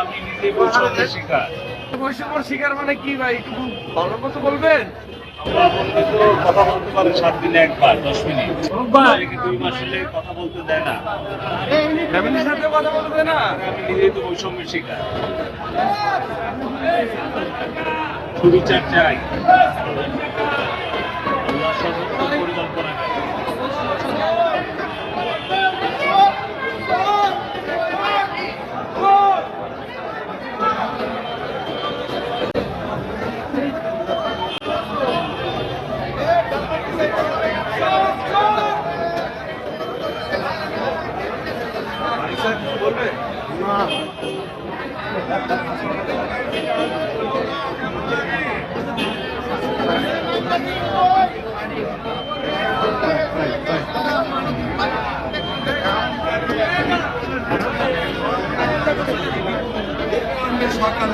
আমি নিজেই বৈষম্যের শিকার। বৈষম্যের শিকার মানে কি ভাই, একটু ভালো মতো বলবেন? বলতে তো কথা বলতে পারে 7 দিনে একবার 10 মিনিট, কিন্তু 2 মাস হলে কথা বলতে দেয় না। ফ্যামিলির সাথে কথা বলতে না। আমি নিজেই তো বৈষম্যের শিকার। সুবিচার চাই, আল্লাহ সর্বোচ্চ পরিকল্পনা চাই। বলবেন সরকার